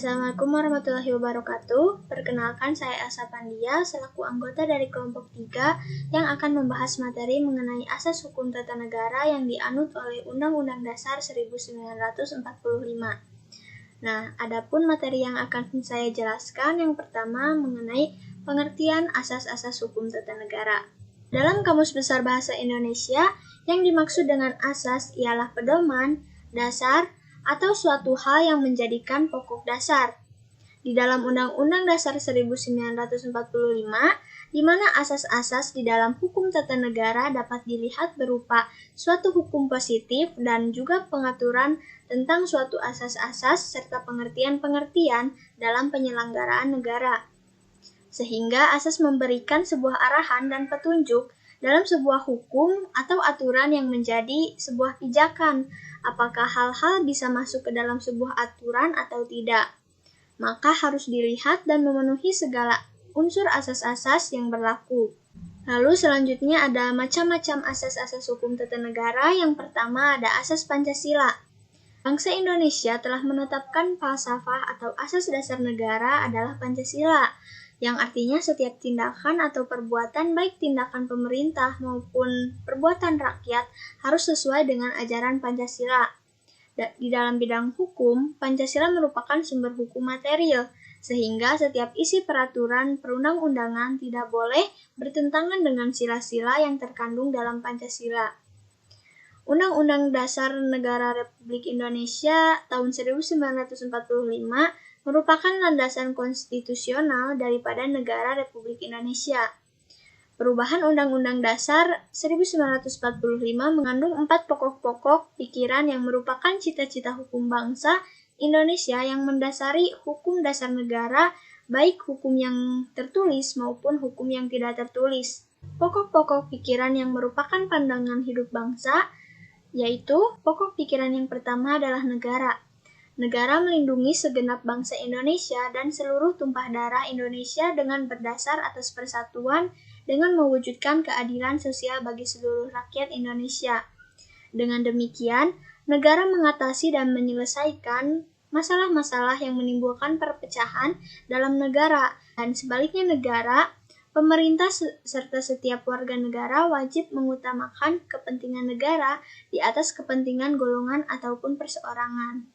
Assalamualaikum warahmatullahi wabarakatuh. Perkenalkan, saya Asa Pandia selaku anggota dari kelompok 3 yang akan membahas materi mengenai asas hukum tata negara yang dianut oleh Undang-Undang Dasar 1945. Nah, adapun materi yang akan saya jelaskan yang pertama mengenai pengertian asas-asas hukum tata negara. Dalam Kamus Besar Bahasa Indonesia, yang dimaksud dengan asas ialah pedoman, dasar, atau suatu hal yang menjadikan pokok dasar. Di dalam Undang-Undang Dasar 1945, di mana asas-asas di dalam hukum tata negara dapat dilihat berupa suatu hukum positif dan juga pengaturan tentang suatu asas-asas serta pengertian-pengertian dalam penyelenggaraan negara. Sehingga asas memberikan sebuah arahan dan petunjuk dalam sebuah hukum atau aturan yang menjadi sebuah pijakan, apakah hal-hal bisa masuk ke dalam sebuah aturan atau tidak. Maka harus dilihat dan memenuhi segala unsur asas-asas yang berlaku. Lalu selanjutnya ada macam-macam asas-asas hukum tata negara. Yang pertama ada asas Pancasila. Bangsa Indonesia telah menetapkan falsafah atau asas dasar negara adalah Pancasila, yang artinya setiap tindakan atau perbuatan baik tindakan pemerintah maupun perbuatan rakyat harus sesuai dengan ajaran Pancasila. Di dalam bidang hukum, Pancasila merupakan sumber hukum material, sehingga setiap isi peraturan perundang-undangan tidak boleh bertentangan dengan sila-sila yang terkandung dalam Pancasila. Undang-Undang Dasar Negara Republik Indonesia tahun 1945 merupakan landasan konstitusional daripada negara Republik Indonesia. Perubahan Undang-Undang Dasar 1945 mengandung 4 pokok-pokok pikiran yang merupakan cita-cita hukum bangsa Indonesia yang mendasari hukum dasar negara, baik hukum yang tertulis maupun hukum yang tidak tertulis. Pokok-pokok pikiran yang merupakan pandangan hidup bangsa, yaitu pokok pikiran yang pertama adalah negara. Negara melindungi segenap bangsa Indonesia dan seluruh tumpah darah Indonesia dengan berdasar atas persatuan dengan mewujudkan keadilan sosial bagi seluruh rakyat Indonesia. Dengan demikian, negara mengatasi dan menyelesaikan masalah-masalah yang menimbulkan perpecahan dalam negara, dan sebaliknya pemerintah serta setiap warga negara wajib mengutamakan kepentingan negara di atas kepentingan golongan ataupun perseorangan.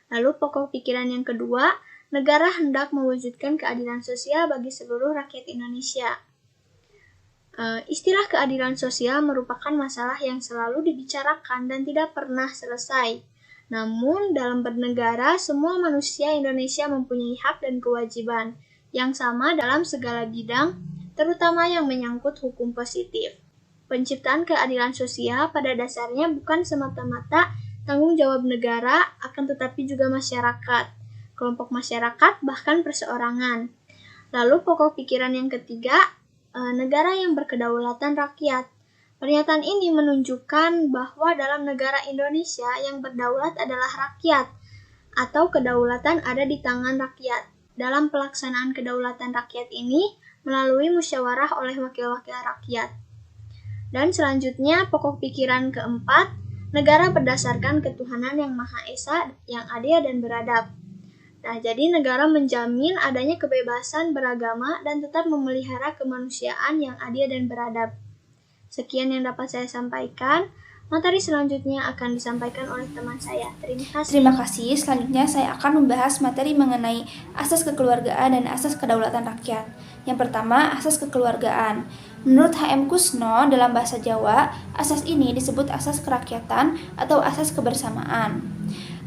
Lalu pokok pikiran yang kedua, negara hendak mewujudkan keadilan sosial bagi seluruh rakyat Indonesia. Istilah keadilan sosial merupakan masalah yang selalu dibicarakan dan tidak pernah selesai. Namun, dalam bernegara, semua manusia Indonesia mempunyai hak dan kewajiban yang sama dalam segala bidang, terutama yang menyangkut hukum positif. Penciptaan keadilan sosial pada dasarnya bukan semata-mata tanggung jawab negara, akan tetapi juga masyarakat, kelompok masyarakat, bahkan perseorangan. Lalu pokok pikiran yang ketiga, negara yang berkedaulatan rakyat. Pernyataan ini menunjukkan bahwa dalam negara Indonesia yang berdaulat adalah rakyat, atau kedaulatan ada di tangan rakyat. Dalam pelaksanaan kedaulatan rakyat ini melalui musyawarah oleh wakil-wakil rakyat. Dan selanjutnya pokok pikiran keempat, negara berdasarkan ketuhanan yang Maha Esa, yang adil dan beradab. Nah, jadi negara menjamin adanya kebebasan beragama dan tetap memelihara kemanusiaan yang adil dan beradab. Sekian yang dapat saya sampaikan. Materi selanjutnya akan disampaikan oleh teman saya. Terima kasih. Terima kasih. Selanjutnya saya akan membahas materi mengenai asas kekeluargaan dan asas kedaulatan rakyat. Yang pertama, asas kekeluargaan. Menurut H.M. Kusno, dalam bahasa Jawa, asas ini disebut asas kerakyatan atau asas kebersamaan.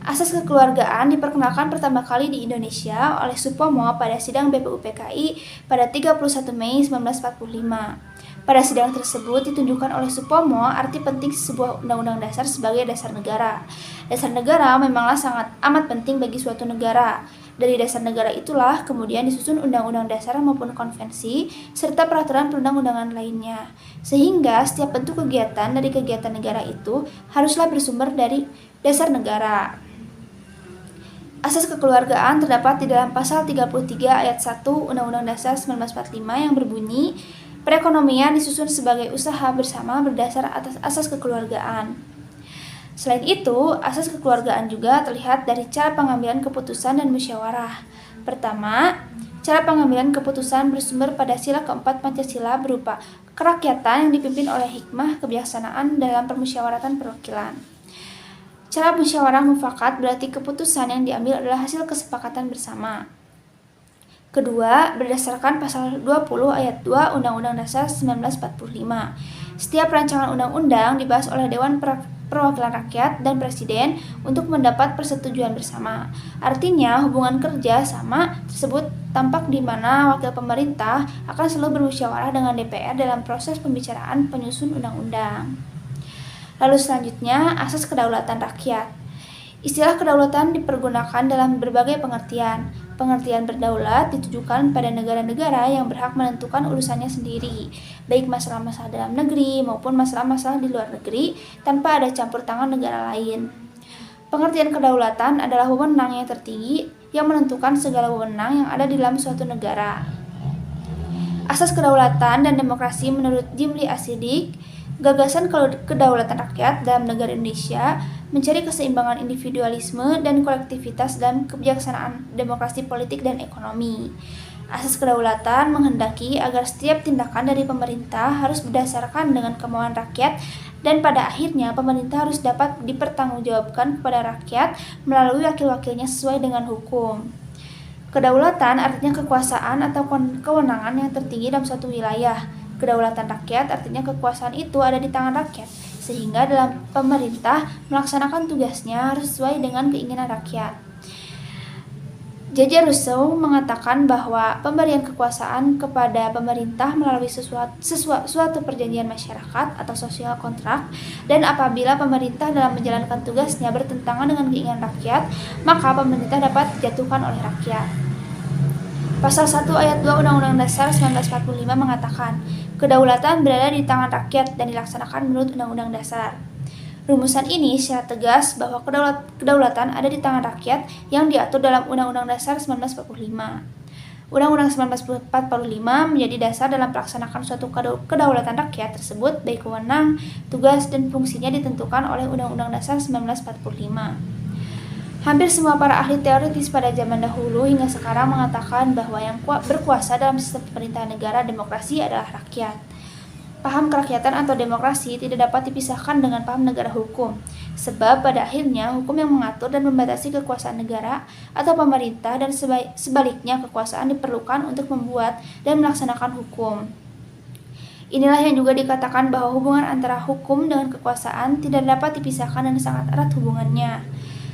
Asas kekeluargaan diperkenalkan pertama kali di Indonesia oleh Supomo pada sidang BPUPKI pada 31 Mei 1945. Pada sidang tersebut ditunjukkan oleh Supomo arti penting sebuah undang-undang dasar sebagai dasar negara. Dasar negara memanglah sangat amat penting bagi suatu negara. Dari dasar negara itulah kemudian disusun undang-undang dasar maupun konvensi serta peraturan perundang-undangan lainnya. Sehingga setiap bentuk kegiatan dari kegiatan negara itu haruslah bersumber dari dasar negara. Asas kekeluargaan terdapat di dalam pasal 33 ayat 1 Undang-Undang Dasar 1945 yang berbunyi, perekonomian disusun sebagai usaha bersama berdasar atas asas kekeluargaan. Selain itu, asas kekeluargaan juga terlihat dari cara pengambilan keputusan dan musyawarah. Pertama, cara pengambilan keputusan bersumber pada sila keempat Pancasila berupa kerakyatan yang dipimpin oleh hikmah kebijaksanaan dalam permusyawaratan perwakilan. Cara musyawarah mufakat berarti keputusan yang diambil adalah hasil kesepakatan bersama. Kedua, berdasarkan pasal 20 ayat 2 Undang-Undang Dasar 1945. Setiap rancangan undang-undang dibahas oleh Dewan Perwakilan Rakyat dan Presiden untuk mendapat persetujuan bersama. Artinya, hubungan kerja sama tersebut tampak di mana wakil pemerintah akan selalu bermusyawarah dengan DPR dalam proses pembicaraan penyusun undang-undang. Lalu selanjutnya, asas kedaulatan rakyat. Istilah kedaulatan dipergunakan dalam berbagai pengertian. Pengertian berdaulat ditujukan pada negara-negara yang berhak menentukan urusannya sendiri, baik masalah-masalah dalam negeri maupun masalah-masalah di luar negeri, tanpa ada campur tangan negara lain. Pengertian kedaulatan adalah wewenang yang tertinggi yang menentukan segala wewenang yang ada di dalam suatu negara. Asas kedaulatan dan demokrasi menurut Jimli Asidik, gagasan kedaulatan rakyat dalam negara Indonesia mencari keseimbangan individualisme dan kolektivitas dalam kebijaksanaan demokrasi politik dan ekonomi. Asas kedaulatan menghendaki agar setiap tindakan dari pemerintah harus berdasarkan dengan kemauan rakyat dan pada akhirnya pemerintah harus dapat dipertanggungjawabkan kepada rakyat melalui wakil-wakilnya sesuai dengan hukum. Kedaulatan artinya kekuasaan atau kewenangan yang tertinggi dalam suatu wilayah. Kedaulatan rakyat artinya kekuasaan itu ada di tangan rakyat, sehingga dalam pemerintah melaksanakan tugasnya harus sesuai dengan keinginan rakyat. J.J. Rousseau mengatakan bahwa pemberian kekuasaan kepada pemerintah melalui suatu perjanjian masyarakat atau social contract, dan apabila pemerintah dalam menjalankan tugasnya bertentangan dengan keinginan rakyat, maka pemerintah dapat dijatuhkan oleh rakyat. Pasal 1 ayat 2 Undang-Undang Dasar 1945 mengatakan, kedaulatan berada di tangan rakyat dan dilaksanakan menurut Undang-Undang Dasar. Rumusan ini secara tegas bahwa kedaulatan ada di tangan rakyat yang diatur dalam Undang-Undang Dasar 1945. Undang-Undang 1945 menjadi dasar dalam melaksanakan suatu kedaulatan rakyat tersebut, baik wewenang, tugas, dan fungsinya ditentukan oleh Undang-Undang Dasar 1945. Hampir semua para ahli teoritis pada zaman dahulu hingga sekarang mengatakan bahwa yang berkuasa dalam sistem pemerintahan negara demokrasi adalah rakyat. Paham kerakyatan atau demokrasi tidak dapat dipisahkan dengan paham negara hukum, sebab pada akhirnya hukum yang mengatur dan membatasi kekuasaan negara atau pemerintah dan sebaliknya kekuasaan diperlukan untuk membuat dan melaksanakan hukum. Inilah yang juga dikatakan bahwa hubungan antara hukum dengan kekuasaan tidak dapat dipisahkan dan sangat erat hubungannya.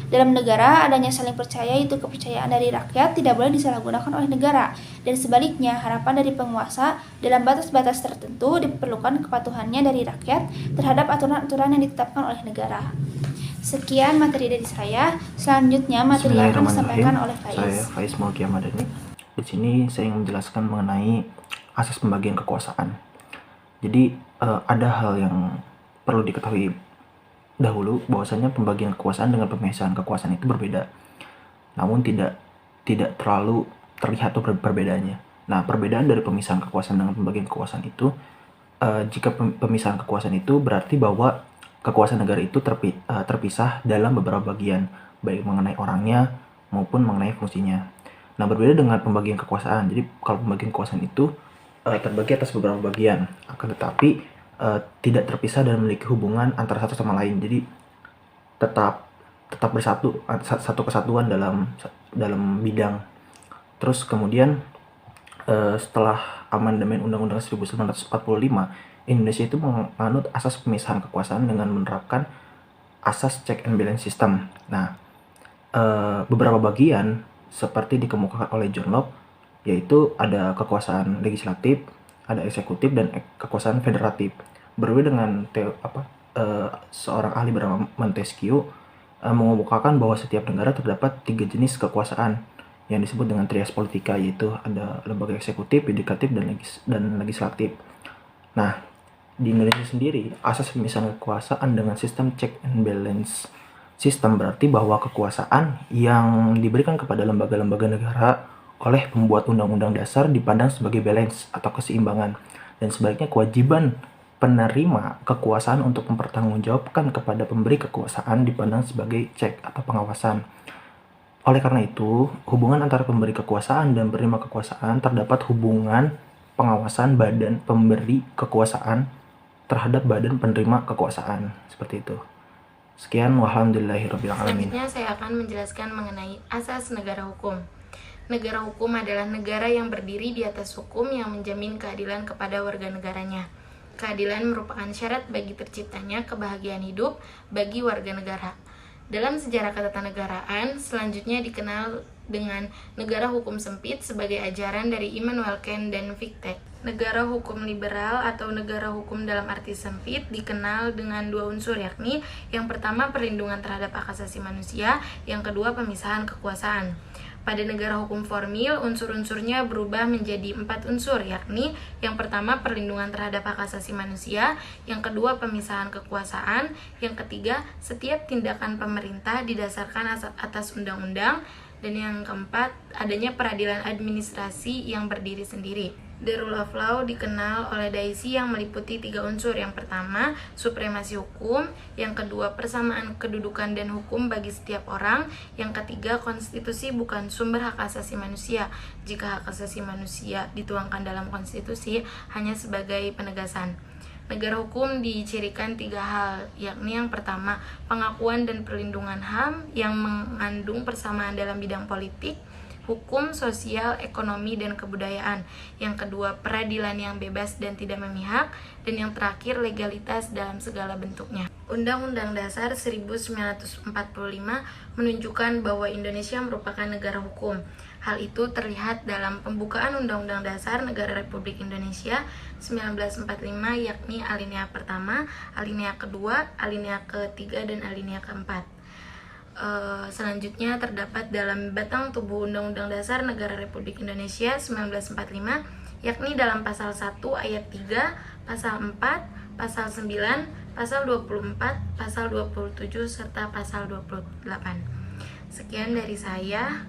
Dalam negara, adanya saling percaya yaitu kepercayaan dari rakyat tidak boleh disalahgunakan oleh negara, dan sebaliknya harapan dari penguasa dalam batas-batas tertentu diperlukan kepatuhannya dari rakyat terhadap aturan-aturan yang ditetapkan oleh negara. Sekian materi dari saya. Selanjutnya materi yang akan disampaikan oleh Faiz. Saya Faiz Mulkia Madani. Di sini saya ingin menjelaskan mengenai asas pembagian kekuasaan. Jadi ada hal yang perlu diketahui dahulu, bahwasanya pembagian kekuasaan dengan pemisahan kekuasaan itu berbeda, namun tidak terlalu terlihat tuh perbedaannya. Nah, perbedaan dari pemisahan kekuasaan dengan pembagian kekuasaan itu, jika pemisahan kekuasaan itu berarti bahwa kekuasaan negara itu terpisah dalam beberapa bagian, baik mengenai orangnya maupun mengenai fungsinya. Nah, berbeda dengan pembagian kekuasaan. Jadi kalau pembagian kekuasaan itu terbagi atas beberapa bagian, akan tetapi tidak terpisah dan memiliki hubungan antara satu sama lain. Jadi tetap bersatu, satu kesatuan dalam bidang. Terus kemudian setelah amandemen Undang-Undang 1945, Indonesia itu menganut asas pemisahan kekuasaan dengan menerapkan asas check and balance system. Nah, beberapa bagian seperti dikemukakan oleh John Locke, yaitu ada kekuasaan legislatif, ada eksekutif, dan kekuasaan federatif. Berbeda dengan seorang ahli bernama Montesquieu mengemukakan bahwa setiap negara terdapat 3 jenis kekuasaan yang disebut dengan trias politika, yaitu ada lembaga eksekutif, yudikatif, dan legislatif. Nah, di Indonesia sendiri, asas pemisahan kekuasaan dengan sistem check and balance system berarti bahwa kekuasaan yang diberikan kepada lembaga-lembaga negara oleh pembuat undang-undang dasar dipandang sebagai balance atau keseimbangan, dan sebaliknya kewajiban penerima kekuasaan untuk mempertanggungjawabkan kepada pemberi kekuasaan dipandang sebagai cek atau pengawasan. Oleh karena itu, hubungan antara pemberi kekuasaan dan penerima kekuasaan terdapat hubungan pengawasan badan pemberi kekuasaan terhadap badan penerima kekuasaan. Seperti itu. Sekian, walhamdulillahirabbil alamin. Selanjutnya saya akan menjelaskan mengenai asas negara hukum. Negara hukum adalah negara yang berdiri di atas hukum yang menjamin keadilan kepada warga negaranya. Keadilan merupakan syarat bagi terciptanya kebahagiaan hidup bagi warga negara. Dalam sejarah ketatanegaraan, selanjutnya dikenal dengan negara hukum sempit sebagai ajaran dari Immanuel Kant dan Fichte. Negara hukum liberal atau negara hukum dalam arti sempit dikenal dengan dua unsur, yakni yang pertama perlindungan terhadap hak asasi manusia, yang kedua pemisahan kekuasaan. Pada negara hukum formil, unsur-unsurnya berubah menjadi 4 unsur, yakni yang pertama perlindungan terhadap hak asasi manusia, yang kedua pemisahan kekuasaan, yang ketiga setiap tindakan pemerintah didasarkan atas undang-undang, dan yang keempat adanya peradilan administrasi yang berdiri sendiri. The rule of law dikenal oleh Daisy yang meliputi 3 unsur. Yang pertama, supremasi hukum. Yang kedua, persamaan kedudukan dan hukum bagi setiap orang. Yang ketiga, konstitusi bukan sumber hak asasi manusia. Jika hak asasi manusia dituangkan dalam konstitusi hanya sebagai penegasan. Negara hukum dicirikan 3 hal, yakni yang pertama, pengakuan dan perlindungan HAM yang mengandung persamaan dalam bidang politik, hukum, sosial, ekonomi, dan kebudayaan. Yang kedua, peradilan yang bebas dan tidak memihak. Dan yang terakhir, legalitas dalam segala bentuknya. Undang-Undang Dasar 1945 menunjukkan bahwa Indonesia merupakan negara hukum. Hal itu terlihat dalam pembukaan Undang-Undang Dasar Negara Republik Indonesia 1945, yakni alinea pertama, alinea kedua, alinea ketiga, dan alinea keempat. Selanjutnya terdapat dalam batang tubuh Undang-Undang Dasar Negara Republik Indonesia 1945, yakni dalam pasal 1 ayat 3, pasal 4, pasal 9, pasal 24, pasal 27, serta pasal 28. Sekian dari saya.